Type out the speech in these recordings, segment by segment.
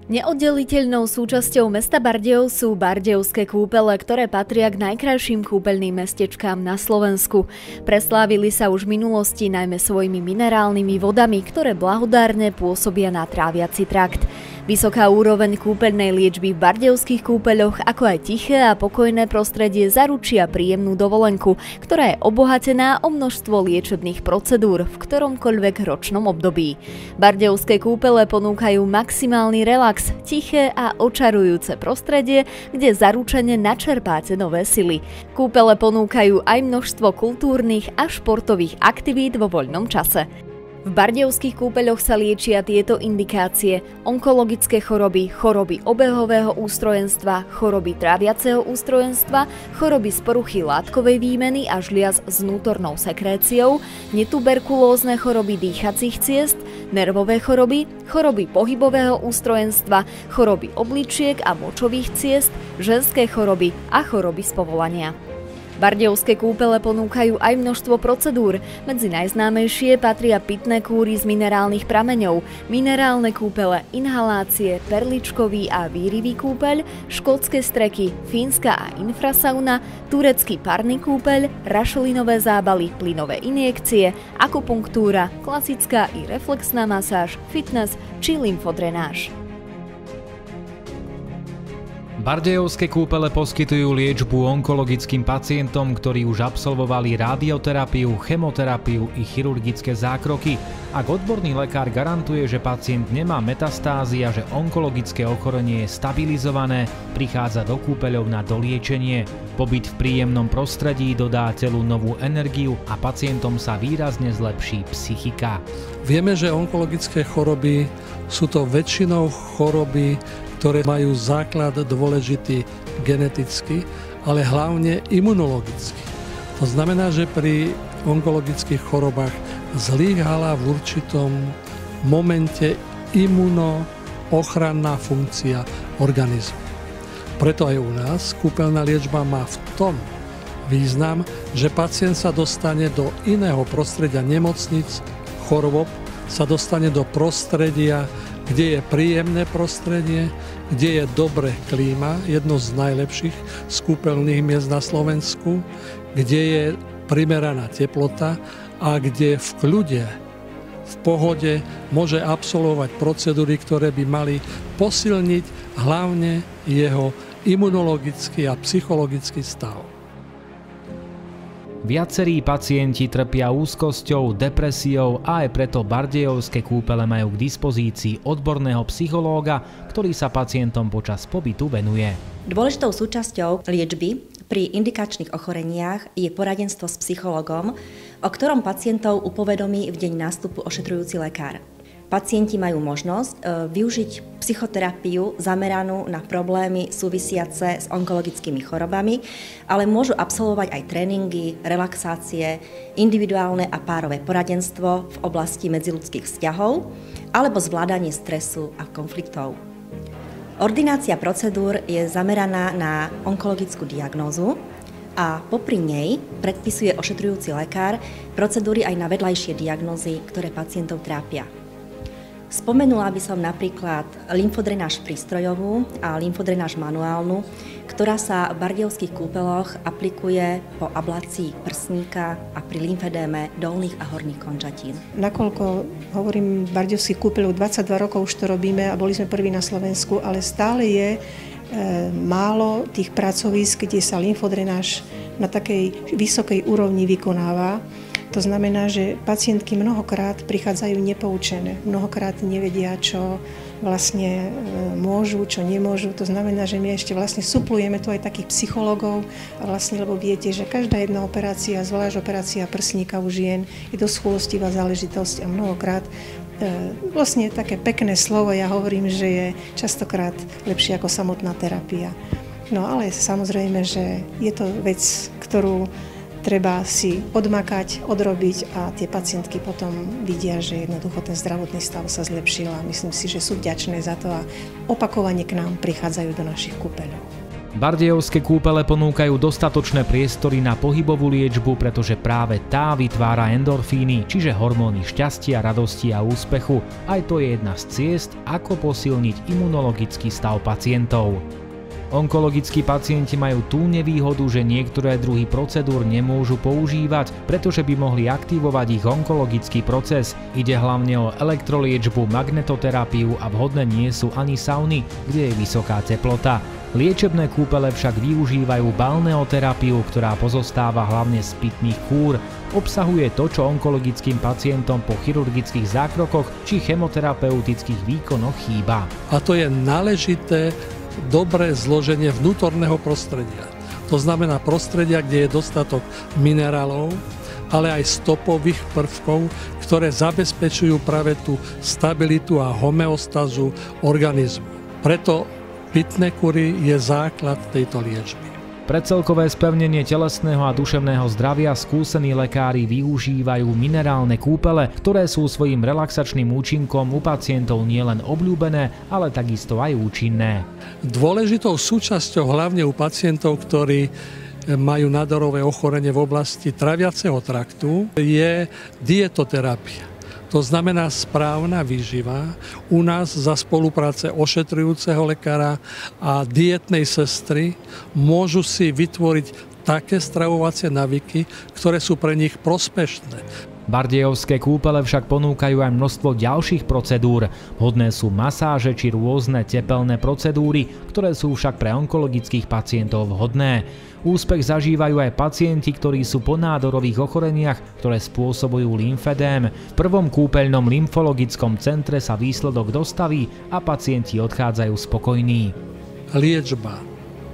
Neoddeliteľnou súčasťou mesta Bardejov sú bardejovské kúpele, ktoré patria k najkrajším kúpeľným mestečkám na Slovensku. Preslávili sa už v minulosti najmä svojimi minerálnymi vodami, ktoré blahodárne pôsobia na tráviaci trakt. Vysoká úroveň kúpeľnej liečby v bardejovských kúpeľoch, ako aj tiché a pokojné prostredie zaručia príjemnú dovolenku, ktorá je obohatená o množstvo liečebných procedúr v ktoromkoľvek ročnom období. Bardejovské kúpele ponúkajú maximálny relax, tiché a očarujúce prostredie, kde zaručene načerpáte nové sily. Kúpele ponúkajú aj množstvo kultúrnych a športových aktivít vo voľnom čase. V bardejovských kúpeľoch sa liečia tieto indikácie: onkologické choroby, choroby obehového ústrojenstva, choroby tráviaceho ústrojenstva, choroby z poruchy látkovej výmeny a žliaz s vnútornou sekréciou, netuberkulózne choroby dýchacích ciest, nervové choroby, choroby pohybového ústrojenstva, choroby obličiek a močových ciest, ženské choroby a choroby z povolania. Bardejovské kúpele ponúkajú aj množstvo procedúr. Medzi najznámejšie patria pitné kúry z minerálnych prameňov, minerálne kúpele, inhalácie, perličkový a výrivý kúpeľ, škótske streky, fínska a infrasauna, turecký parný kúpeľ, rašelinové zábaly, plynové injekcie, akupunktúra, klasická i reflexná masáž, fitness či lymfodrenáž. Bardejovské kúpele poskytujú liečbu onkologickým pacientom, ktorí už absolvovali radioterapiu, chemoterapiu i chirurgické zákroky. Ak odborný lekár garantuje, že pacient nemá metastázy a že onkologické ochorenie je stabilizované, prichádza do kúpeľov na doliečenie. Pobyt v príjemnom prostredí dodá telu novú energiu a pacientom sa výrazne zlepší psychika. Vieme, že onkologické choroby sú to väčšinou choroby, ktoré majú základ dôležitý geneticky, ale hlavne imunologicky. To znamená, že pri onkologických chorobách zlyhala v určitom momente imunoochranná funkcia organizmu. Preto aj u nás kúpeľná liečba má v tom význam, že pacient sa dostane do iného prostredia nemocnic, chorôb, sa dostane do prostredia, kde je príjemné prostredie, kde je dobré klíma, jedno z najlepších z kúpeľných miest na Slovensku, kde je primeraná teplota a kde v kľude, v pohode môže absolvovať procedúry, ktoré by mali posilniť hlavne jeho imunologický a psychologický stav. Viacerí pacienti trpia úzkosťou, depresiou a aj preto bardejovské kúpele majú k dispozícii odborného psychológa, ktorý sa pacientom počas pobytu venuje. Dôležitou súčasťou liečby pri indikačných ochoreniach je poradenstvo s psychológom, o ktorom pacientov upovedomí v deň nástupu ošetrujúci lekár. Pacienti majú možnosť využiť psychoterapiu zameranú na problémy súvisiace s onkologickými chorobami, ale môžu absolvovať aj tréningy, relaxácie, individuálne a párové poradenstvo v oblasti medziľudských vzťahov alebo zvládanie stresu a konfliktov. Ordinácia procedúr je zameraná na onkologickú diagnózu a popri nej predpisuje ošetrujúci lekár procedúry aj na vedľajšie diagnózy, ktoré pacientov trápia. Spomenula by som napríklad lymfodrenáž prístrojovú a lymfodrenáž manuálnu, ktorá sa v bardejovských kúpeloch aplikuje po ablácii prsníka a pri lymfedéme dolných a horných končatín. Nakoľko hovorím bardejovských kúpeľov, 22 rokov už to robíme a boli sme prví na Slovensku, ale stále je málo tých pracovísk, kde sa lymfodrenáž na takej vysokej úrovni vykonáva. To znamená, že pacientky mnohokrát prichádzajú nepoučené, mnohokrát nevedia, čo vlastne môžu, čo nemôžu. To znamená, že my ešte vlastne suplujeme tu aj takých psychológov, a vlastne, lebo viete, že každá jedna operácia, zvlášť operácia prsníka u žien, je dosť chúlostivá záležitosť a mnohokrát vlastne také pekné slovo, ja hovorím, že je častokrát lepšie ako samotná terapia. No ale samozrejme, že je to vec, ktorú treba si odmakať, odrobiť a tie pacientky potom vidia, že jednoducho ten zdravotný stav sa zlepšil a myslím si, že sú vďačné za to a opakovane k nám prichádzajú do našich kúpeľov. Bardejovské kúpele ponúkajú dostatočné priestory na pohybovú liečbu, pretože práve tá vytvára endorfíny, čiže hormóny šťastia, radosti a úspechu. Aj to je jedna z ciest, ako posilniť imunologický stav pacientov. Onkologickí pacienti majú tú nevýhodu, že niektoré druhy procedúr nemôžu používať, pretože by mohli aktivovať ich onkologický proces. Ide hlavne o elektroliečbu, magnetoterapiu a vhodné nie sú ani sauny, kde je vysoká teplota. Liečebné kúpele však využívajú balneoterapiu, ktorá pozostáva hlavne z pitných kúr. Obsahuje to, čo onkologickým pacientom po chirurgických zákrokoch či chemoterapeutických výkonoch chýba. A to je náležité dobré zloženie vnútorného prostredia. To znamená prostredia, kde je dostatok minerálov, ale aj stopových prvkov, ktoré zabezpečujú práve tú stabilitu a homeostázu organizmu. Preto pitné kury je základ tejto liečby. Pre celkové spevnenie telesného a duševného zdravia skúsení lekári využívajú minerálne kúpele, ktoré sú svojím relaxačným účinkom u pacientov nielen obľúbené, ale takisto aj účinné. Dôležitou súčasťou hlavne u pacientov, ktorí majú nádorové ochorenie v oblasti traviaceho traktu, je dietoterapia. To znamená správna výživa. U nás za spolupráce ošetrujúceho lekára a dietnej sestry môžu si vytvoriť také stravovacie návyky, ktoré sú pre nich prospešné. Bardejovské kúpele však ponúkajú aj množstvo ďalších procedúr. Vhodné sú masáže či rôzne tepelné procedúry, ktoré sú však pre onkologických pacientov vhodné. Úspech zažívajú aj pacienti, ktorí sú po nádorových ochoreniach, ktoré spôsobujú lymfedém. V prvom kúpeľnom lymfologickom centre sa výsledok dostaví a pacienti odchádzajú spokojní. Liečba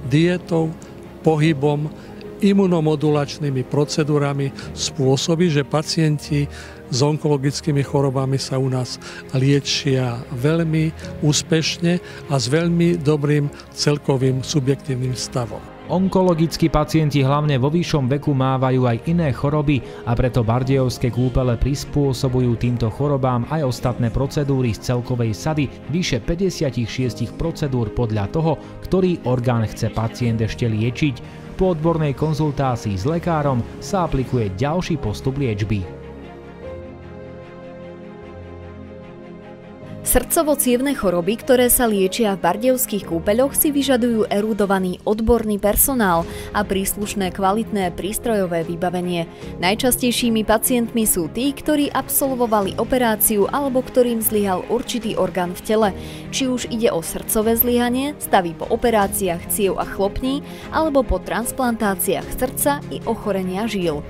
dietou, pohybom, imunomodulačnými procedúrami spôsobí, že pacienti s onkologickými chorobami sa u nás liečia veľmi úspešne a s veľmi dobrým celkovým subjektívnym stavom. Onkologickí pacienti hlavne vo vyššom veku mávajú aj iné choroby a preto bardejovské kúpele prispôsobujú týmto chorobám aj ostatné procedúry z celkovej sady vyše 56 procedúr podľa toho, ktorý orgán chce pacient ešte liečiť. Po odbornej konzultácii s lekárom sa aplikuje ďalší postup liečby. Srdcovo-cievne choroby, ktoré sa liečia v bardejovských kúpeľoch, si vyžadujú erudovaný odborný personál a príslušné kvalitné prístrojové vybavenie. Najčastejšími pacientmi sú tí, ktorí absolvovali operáciu alebo ktorým zlyhal určitý orgán v tele. Či už ide o srdcové zlyhanie, stavy po operáciách ciev a chlopní, alebo po transplantáciách srdca i ochorenia žíl.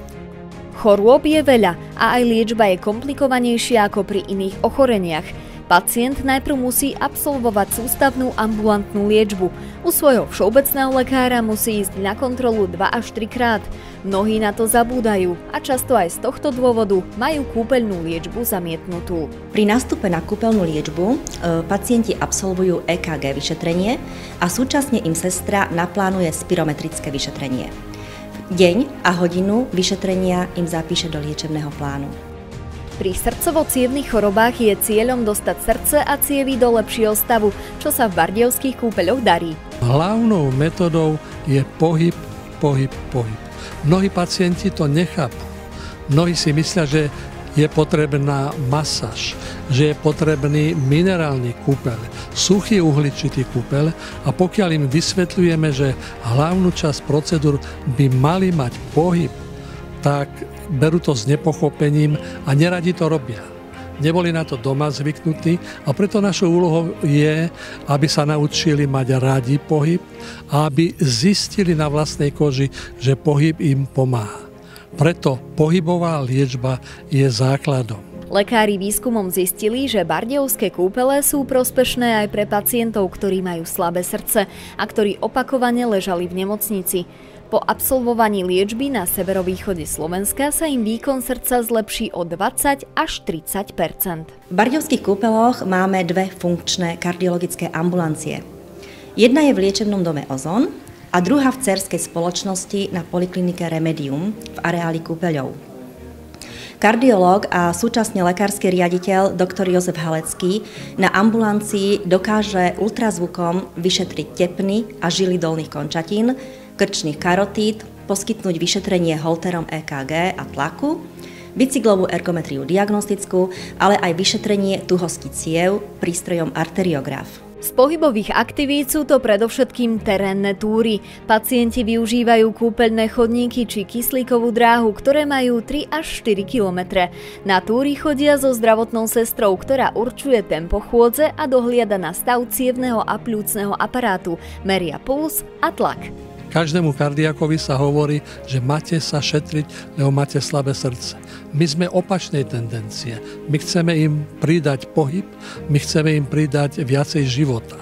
Chorôb je veľa a aj liečba je komplikovanejšia ako pri iných ochoreniach. Pacient najprv musí absolvovať sústavnú ambulantnú liečbu. U svojho všeobecného lekára musí ísť na kontrolu 2 až 3 krát. Mnohí na to zabúdajú a často aj z tohto dôvodu majú kúpeľnú liečbu zamietnutú. Pri nástupe na kúpeľnú liečbu pacienti absolvujú EKG vyšetrenie a súčasne im sestra naplánuje spirometrické vyšetrenie. Deň a hodinu vyšetrenia im zapíše do liečebného plánu. Pri srdcovo-cievnych chorobách je cieľom dostať srdce a cievy do lepšieho stavu, čo sa v bardejovských kúpeľoch darí. Hlavnou metodou je pohyb, pohyb, pohyb. Mnohí pacienti to nechápu. Mnohí si myslia, že je potrebná masáž, že je potrebný minerálny kúpeľ, suchý uhličitý kúpeľ a pokiaľ im vysvetľujeme, že hlavnú časť procedúr by mali mať pohyb, tak berú to s nepochopením a neradi to robia. Neboli na to doma zvyknutí a preto našou úlohou je, aby sa naučili mať radi pohyb a aby zistili na vlastnej koži, že pohyb im pomáha. Preto pohybová liečba je základom. Lekári výskumom zistili, že bardejovské kúpele sú prospešné aj pre pacientov, ktorí majú slabé srdce a ktorí opakovane ležali v nemocnici. Po absolvovaní liečby na severovýchode Slovenska sa im výkon srdca zlepší o 20 až 30 %. V bardejovských kúpeľoch máme 2 funkčné kardiologické ambulancie. Jedna je v liečebnom dome Ozon a druhá v dcérskej spoločnosti na poliklinike Remedium v areáli kúpeľov. Kardiológ a súčasne lekársky riaditeľ dr. Jozef Halecký na ambulancii dokáže ultrazvukom vyšetriť tepny a žily dolných končatín, krčných karotíd, poskytnúť vyšetrenie holterom EKG a tlaku, bicyklovú ergometriu diagnostickú, ale aj vyšetrenie tuhosti ciev prístrojom arteriograf. Z pohybových aktivít sú to predovšetkým terénne túry. Pacienti využívajú kúpeľné chodníky či kyslíkovú dráhu, ktoré majú 3 až 4 kilometre. Na túry chodia so zdravotnou sestrou, ktorá určuje tempo chôdze a dohliada na stav cievneho a pľúcneho aparátu, meria puls a tlak. Každému kardiakovi sa hovorí, že máte sa šetriť, lebo máte slabé srdce. My sme opačnej tendencie. My chceme im pridať pohyb, my chceme im pridať viacej života.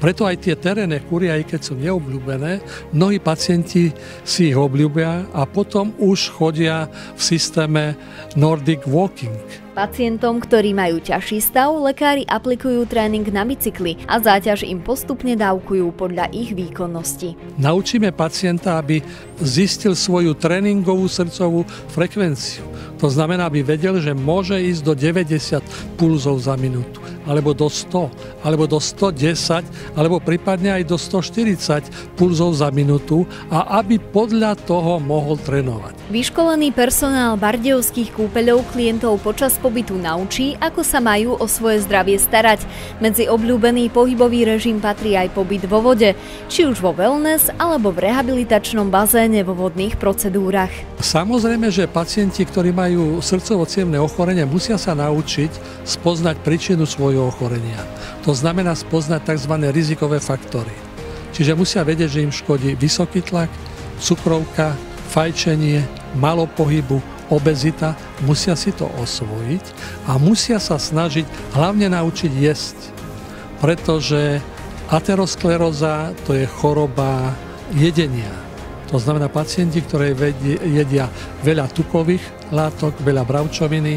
Preto aj tie terénne kúry, aj keď sú neobľúbené, mnohí pacienti si ich obľúbia a potom už chodia v systéme Nordic Walking. Pacientom, ktorí majú ťažší stav, lekári aplikujú tréning na bicykli a záťaž im postupne dávkujú podľa ich výkonnosti. Naučíme pacienta, aby zistil svoju tréningovú srdcovú frekvenciu. To znamená, aby vedel, že môže ísť do 90 pulzov za minútu, alebo do 100, alebo do 110, alebo prípadne aj do 140 pulzov za minútu a aby podľa toho mohol trénovať. Vyškolený personál bardejovských kúpeľov klientov počas pobytu naučí, ako sa majú o svoje zdravie starať. Medzi obľúbený pohybový režim patrí aj pobyt vo vode, či už vo wellness alebo v rehabilitačnom bazéne vo vodných procedúrach. Samozrejme, že pacienti, ktorí majú srdcovo-cievne ochorenie, musia sa naučiť spoznať príčinu svojho ochorenia. To znamená spoznať tzv. Rizikové faktory. Čiže musia vedieť, že im škodí vysoký tlak, cukrovka, fajčenie, málo pohybu, obezita, musia si to osvojiť a musia sa snažiť hlavne naučiť jesť. Pretože ateroskleróza to je choroba jedenia. To znamená pacienti, ktorí jedia veľa tukových látok, veľa bravčoviny,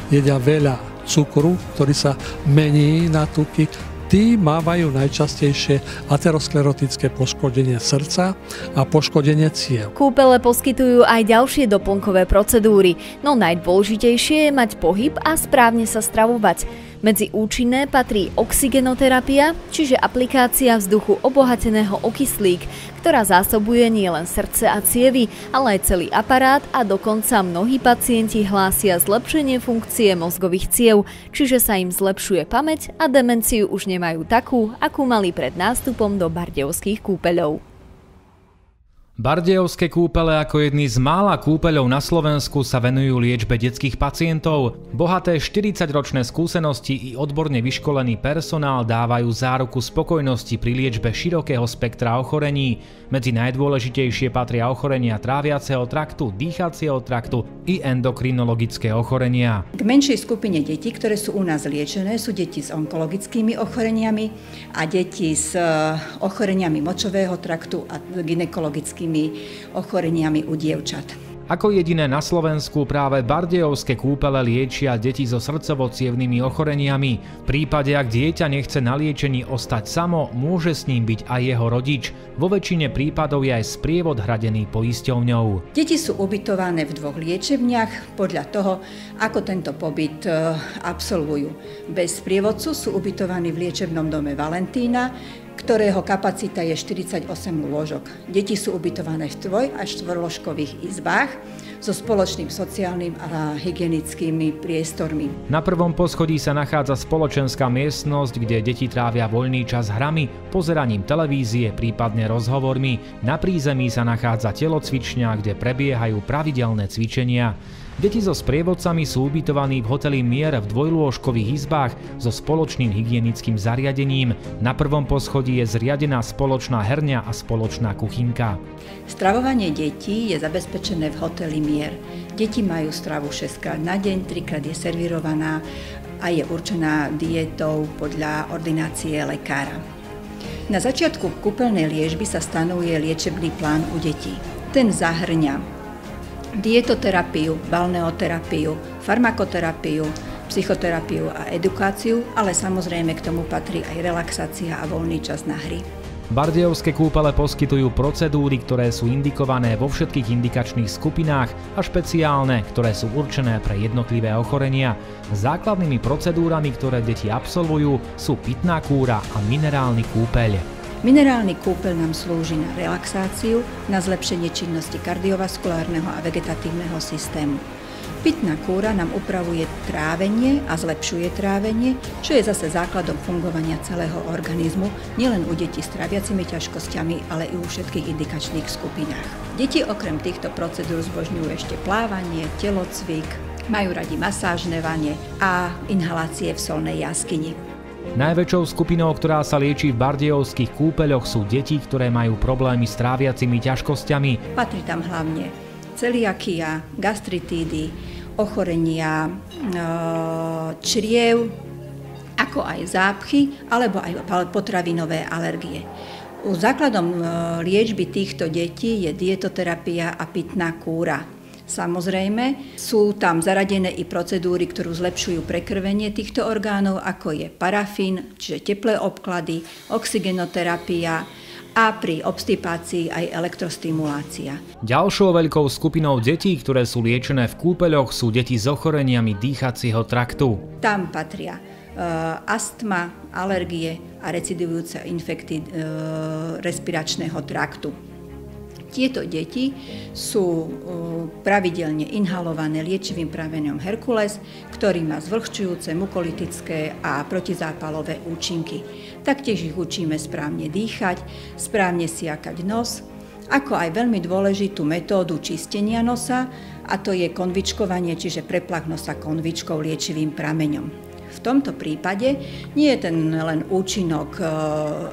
jedia veľa cukru, ktorý sa mení na tuky, tí mávajú najčastejšie aterosklerotické poškodenie srdca a poškodenie ciev. Kúpele poskytujú aj ďalšie doplnkové procedúry, no najdôležitejšie je mať pohyb a správne sa stravovať. Medzi účinné patrí oxygenoterapia, čiže aplikácia vzduchu obohateného o kyslík, ktorá zásobuje nielen srdce a cievy, ale aj celý aparát a dokonca mnohí pacienti hlásia zlepšenie funkcie mozgových ciev, čiže sa im zlepšuje pamäť a demenciu už nemajú takú, akú mali pred nástupom do bardejovských kúpeľov. Bardejovské kúpele ako jedny z mála kúpeľov na Slovensku sa venujú liečbe detských pacientov. Bohaté 40-ročné skúsenosti i odborne vyškolený personál dávajú záruku spokojnosti pri liečbe širokého spektra ochorení. Medzi najdôležitejšie patria ochorenia tráviaceho traktu, dýchacieho traktu i endokrinologické ochorenia. K menšej skupine detí, ktoré sú u nás liečené, sú deti s onkologickými ochoreniami a deti s ochoreniami močového traktu a gynekologickými ochoreniami u dievčat. Ako jediné na Slovensku práve bardejovské kúpele liečia deti so srdcovo-cievnymi ochoreniami. V prípade, ak dieťa nechce na liečení ostať samo, môže s ním byť aj jeho rodič. Vo väčšine prípadov je aj sprievod hradený poisťovňou. Deti sú ubytované v 2 liečebniach podľa toho, ako tento pobyt absolvujú. Bez sprievodcu sú ubytovaní v liečebnom dome Valentína, ktorého kapacita je 48 lôžok. Deti sú ubytované v 2- až 4-lôžkových izbách so spoločným sociálnym a hygienickými priestormi. Na prvom poschodí sa nachádza spoločenská miestnosť, kde deti trávia voľný čas hrami, pozeraním televízie, prípadne rozhovormi. Na prízemí sa nachádza telocvičňa, kde prebiehajú pravidelné cvičenia. Deti so sprievodcami sú ubytovaní v hoteli Mier v 2-lôžkových izbách so spoločným hygienickým zariadením. Na prvom poschodí je zriadená spoločná herňa a spoločná kuchynka. Stravovanie detí je zabezpečené v hoteli Mier. Deti majú stravu 6-krát na deň, 3-krát je servírovaná a je určená diétou podľa ordinácie lekára. Na začiatku kúpeľnej liečby sa stanovuje liečebný plán u detí. Ten zahŕňa dietoterapiu, balneoterapiu, farmakoterapiu, psychoterapiu a edukáciu, ale samozrejme k tomu patrí aj relaxácia a voľný čas na hry. Bardejovské kúpele poskytujú procedúry, ktoré sú indikované vo všetkých indikačných skupinách a špeciálne, ktoré sú určené pre jednotlivé ochorenia. Základnými procedúrami, ktoré deti absolvujú, sú pitná kúra a minerálny kúpeľ. Minerálny kúpeľ nám slúži na relaxáciu, na zlepšenie činnosti kardiovaskulárneho a vegetatívneho systému. Pitná kúra nám upravuje trávenie a zlepšuje trávenie, čo je zase základom fungovania celého organizmu, nielen u detí s tráviacimi ťažkosťami, ale i u všetkých indikačných skupinách. Deti okrem týchto procedúr zbožňujú ešte plávanie, telocvik, majú radi masážne vane a inhalácie v solnej jaskyni. Najväčšou skupinou, ktorá sa lieči v bardejovských kúpeľoch, sú deti, ktoré majú problémy s tráviacimi ťažkosťami. Patrí tam hlavne celiakia, gastritídy, ochorenia čriev, ako aj zápchy, alebo aj potravinové alergie. Základom liečby týchto detí je dietoterapia a pitná kúra. Samozrejme, sú tam zaradené i procedúry, ktoré zlepšujú prekrvenie týchto orgánov, ako je parafín, čiže teplé obklady, oxygenoterapia, a pri obstipácii aj elektrostimulácia. Ďalšou veľkou skupinou detí, ktoré sú liečené v kúpeľoch, sú deti s ochoreniami dýchacieho traktu. Tam patria astma, alergie a recidivujúce infekty respiračného traktu. Tieto deti sú pravidelne inhalované liečivým prameňom Herkules, ktorý má zvlhčujúce, mukolitické a protizápalové účinky. Taktiež ich učíme správne dýchať, správne siakať nos, ako aj veľmi dôležitú metódu čistenia nosa, a to je konvičkovanie, čiže preplach nosa konvičkou liečivým prameňom. V tomto prípade nie je ten len účinok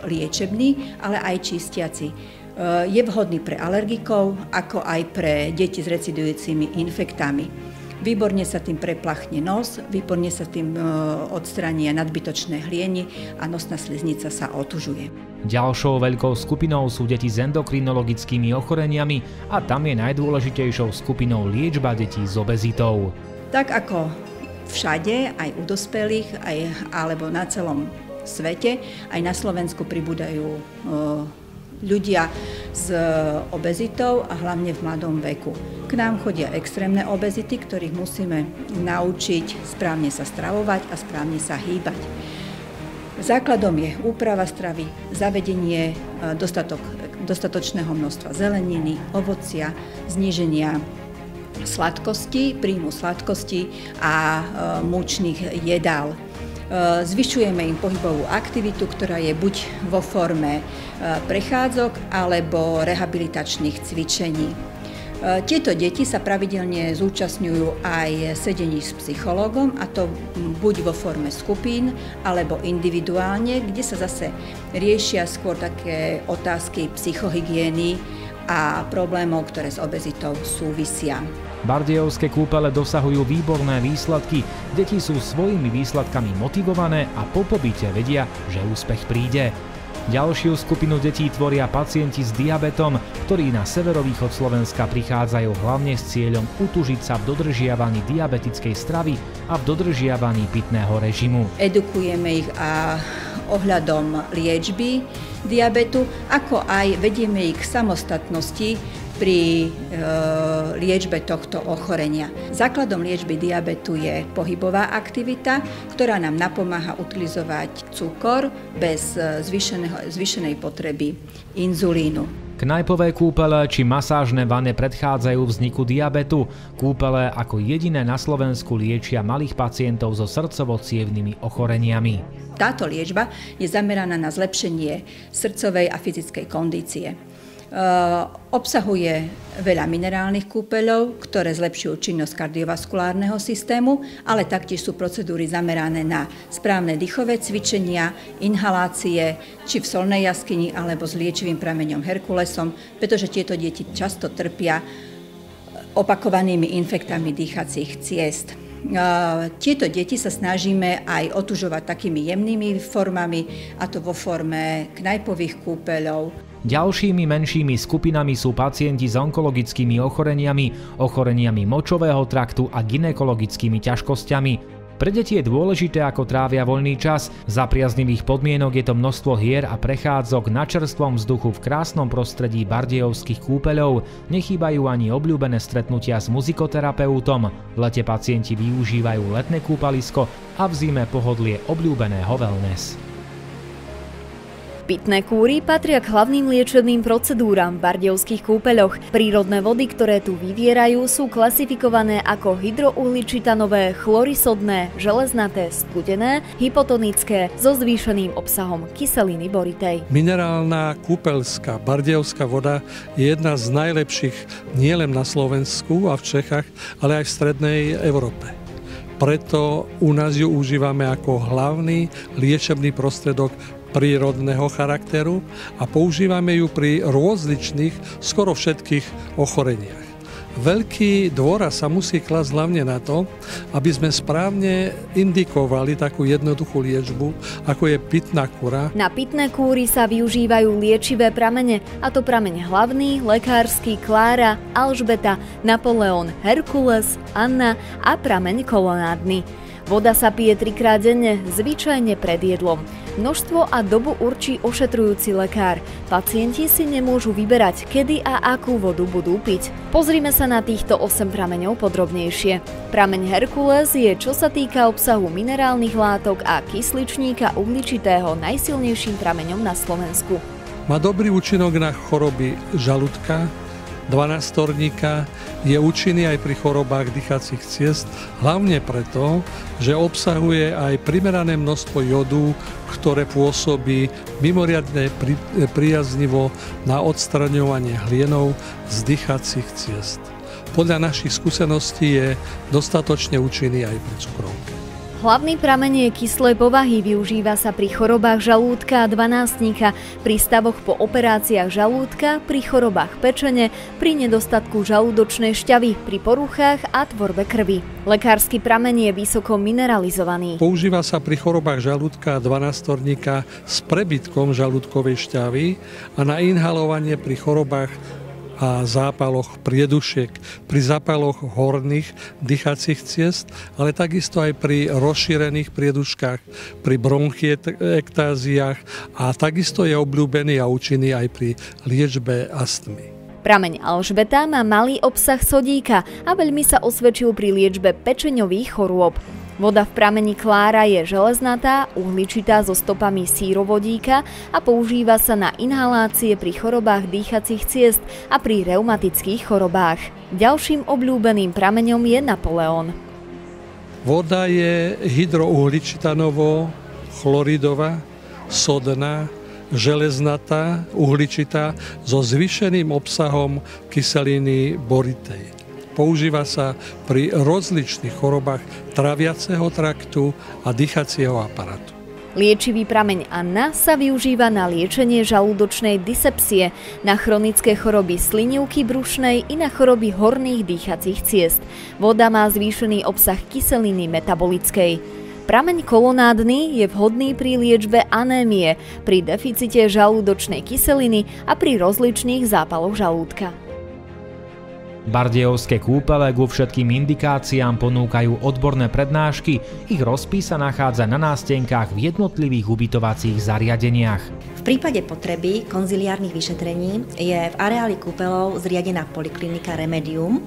liečebný, ale aj čistiaci. Je vhodný pre alergikov, ako aj pre deti s recidujúcimi infektami. Výborne sa tým preplachne nos, výborne sa tým odstrania nadbytočné hlieny a nosná sliznica sa otužuje. Ďalšou veľkou skupinou sú deti s endokrinologickými ochoreniami a tam je najdôležitejšou skupinou liečba detí s obezitou. Tak ako všade, aj u dospelých, alebo na celom svete, aj na Slovensku pribúdajú ľudia s obezitou a hlavne v mladom veku. K nám chodia extrémne obezity, ktorých musíme naučiť správne sa stravovať a správne sa hýbať. Základom je úprava stravy, zavedenie dostatočného množstva zeleniny, ovocia, zníženia sladkosti, príjmu sladkosti a múčnych jedál. Zvyšujeme im pohybovú aktivitu, ktorá je buď vo forme prechádzok alebo rehabilitačných cvičení. Tieto deti sa pravidelne zúčastňujú aj sedení s psychológom, a to buď vo forme skupín alebo individuálne, kde sa zase riešia skôr také otázky psychohygieny a problémov, ktoré s obezitou súvisia. Bardejovské kúpele dosahujú výborné výsledky, deti sú svojimi výsledkami motivované a po pobyte vedia, že úspech príde. Ďalšiu skupinu detí tvoria pacienti s diabetom, ktorí na severovýchod Slovenska prichádzajú hlavne s cieľom utužiť sa v dodržiavaní diabetickej stravy a v dodržiavaní pitného režimu. Edukujeme ich ohľadom liečby diabetu, ako aj vedieme ich k samostatnosti pri liečbe tohto ochorenia. Základom liečby diabetu je pohybová aktivita, ktorá nám napomáha utilizovať cukor bez zvýšenej potreby inzulínu. Knajpové kúpele či masážne vane predchádzajú vzniku diabetu. Kúpele ako jediné na Slovensku liečia malých pacientov so srdcovo-cievnymi ochoreniami. Táto liečba je zameraná na zlepšenie srdcovej a fyzickej kondície. Obsahuje veľa minerálnych kúpeľov, ktoré zlepšujú činnosť kardiovaskulárneho systému, ale taktiež sú procedúry zamerané na správne dýchové cvičenia, inhalácie, či v solnej jaskyni, alebo s liečivým prameňom Herkulesom, pretože tieto deti často trpia opakovanými infektami dýchacích ciest. Tieto deti sa snažíme aj otužovať takými jemnými formami, a to vo forme knajpových kúpeľov. Ďalšími menšími skupinami sú pacienti s onkologickými ochoreniami, ochoreniami močového traktu a gynekologickými ťažkosťami. Pre deti je dôležité, ako trávia voľný čas. Za priaznivých podmienok je to množstvo hier a prechádzok na čerstvom vzduchu v krásnom prostredí bardejovských kúpeľov. Nechýbajú ani obľúbené stretnutia s muzikoterapeutom. V lete pacienti využívajú letné kúpalisko a v zime pohodlie obľúbeného wellness. Pitné kúry patria k hlavným liečebným procedúram v bardejovských kúpeľoch. Prírodné vody, ktoré tu vyvierajú, sú klasifikované ako hydrouhličitanové, chlorisodné, železnaté, studené, hypotonické so zvýšeným obsahom kyseliny boritej. Minerálna kúpeľská bardejovská voda je jedna z najlepších nielen na Slovensku a v Čechách, ale aj v strednej Európe. Preto u nás ju užívame ako hlavný liečebný prostredok prírodného charakteru a používame ju pri rozličných, skoro všetkých ochoreniach. Veľký dôraz sa musí klásť hlavne na to, aby sme správne indikovali takú jednoduchú liečbu, ako je pitná kúra. Na pitné kúry sa využívajú liečivé pramene, a to prameň hlavný, lekársky, Klára, Alžbeta, Napoleon, Herkules, Anna a prameň kolonádny. Voda sa pije 3-krát denne, zvyčajne pred jedlom. Množstvo a dobu určí ošetrujúci lekár. Pacienti si nemôžu vyberať, kedy a akú vodu budú piť. Pozrime sa na týchto 8 prameňov podrobnejšie. Prameň Herkules je, čo sa týka obsahu minerálnych látok a kysličníka uhličitého, najsilnejším prameňom na Slovensku. Má dobrý účinok na choroby žalúdka, dvanástorníka, je účinný aj pri chorobách dýchacích ciest, hlavne preto, že obsahuje aj primerané množstvo jodu, ktoré pôsobí mimoriadne priaznivo na odstraňovanie hlienov z dýchacích ciest. Podľa našich skúseností je dostatočne účinný aj pri cukrovke. Hlavný prameň je kyslej povahy, využíva sa pri chorobách žalúdka a dvanásnika, pri stavoch po operáciách žalúdka, pri chorobách pečene, pri nedostatku žalúdočnej šťavy, pri poruchách a tvorbe krvi. Lekársky prameň je vysoko mineralizovaný. Používa sa pri chorobách žalúdka a dvanástorníka s prebytkom žalúdkovej šťavy a na inhalovanie pri chorobách a zápaloch priedušiek, pri zápaloch horných dýchacích ciest, ale takisto aj pri rozšírených prieduškách, pri bronchiektáziách a takisto je obľúbený a účinný aj pri liečbe astmy. Prameň Alžbeta má malý obsah sodíka a veľmi sa osvedčil pri liečbe pečeňových chorôb. Voda v prameni Klára je železnatá, uhličitá so stopami sírovodíka a používa sa na inhalácie pri chorobách dýchacích ciest a pri reumatických chorobách. Ďalším obľúbeným prameňom je Napoleon. Voda je hydrouhličitanovo, chloridová, sodná, železnatá, uhličitá so zvýšeným obsahom kyseliny boritej. Používa sa pri rozličných chorobách traviaceho traktu a dýchacieho aparátu. Liečivý prameň Anna sa využíva na liečenie žalúdočnej dysepsie, na chronické choroby slinivky brušnej i na choroby horných dýchacích ciest. Voda má zvýšený obsah kyseliny metabolickej. Prameň kolonádny je vhodný pri liečbe anémie, pri deficite žalúdočnej kyseliny a pri rozličných zápaloch žalúdka. Bardejovské kúpele ku všetkým indikáciám ponúkajú odborné prednášky, ich rozpis sa nachádza na nástenkách v jednotlivých ubytovacích zariadeniach. V prípade potreby konziliárnych vyšetrení je v areáli kúpeľov zriadená poliklinika Remedium,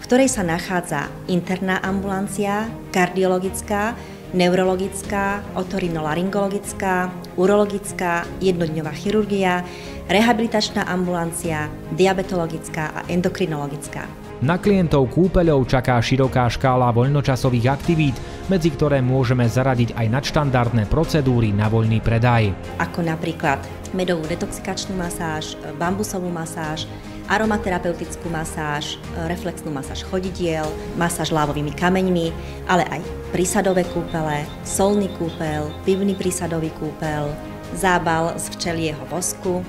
v ktorej sa nachádza interná ambulancia, kardiologická, neurologická, otorinolaryngologická, urologická, jednodňová chirurgia, rehabilitačná ambulancia, diabetologická a endokrinologická. Na klientov kúpeľov čaká široká škála voľnočasových aktivít, medzi ktoré môžeme zaradiť aj nadštandardné procedúry na voľný predaj. Ako napríklad medovú detoxikačnú masáž, bambusovú masáž, aromaterapeutickú masáž, reflexnú masáž chodidiel, masáž lávovými kameňmi, ale aj prísadové kúpele, solný kúpeľ, pivný prísadový kúpeľ, zábal z včelieho vosku,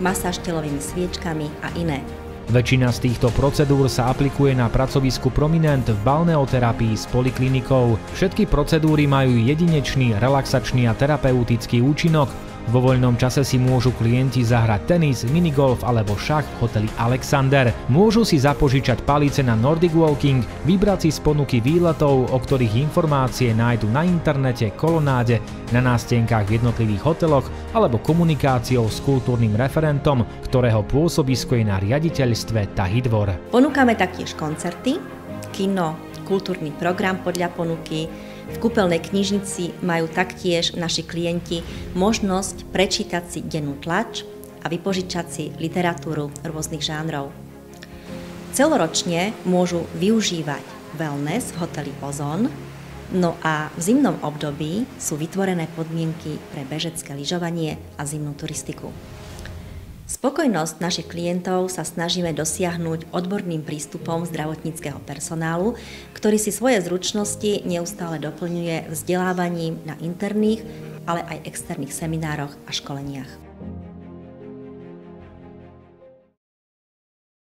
masáž telovými sviečkami a iné. Väčšina z týchto procedúr sa aplikuje na pracovisku Prominent v balneoterapii s poliklinikou. Všetky procedúry majú jedinečný, relaxačný a terapeutický účinok. Vo voľnom čase si môžu klienti zahrať tenis, minigolf alebo šach v hoteli Alexander. Môžu si zapožičať palice na Nordic Walking, vybrať si z ponuky výletov, o ktorých informácie nájdu na internete, kolonáde, na nástenkách v jednotlivých hoteloch alebo komunikáciou s kultúrnym referentom, ktorého pôsobisko je na riaditeľstve Tahidvor. Ponúkame taktiež koncerty, kino, kultúrny program podľa ponuky. V kúpeľnej knižnici majú taktiež naši klienti možnosť prečítať si dennú tlač a vypožičať si literatúru rôznych žánrov. Celoročne môžu využívať wellness v hoteli Ozon, no a v zimnom období sú vytvorené podmienky pre bežecké lyžovanie a zimnú turistiku. Spokojnosť našich klientov sa snažíme dosiahnuť odborným prístupom zdravotníckeho personálu, ktorý si svoje zručnosti neustále doplňuje vzdelávaním na interných, ale aj externých seminároch a školeniach.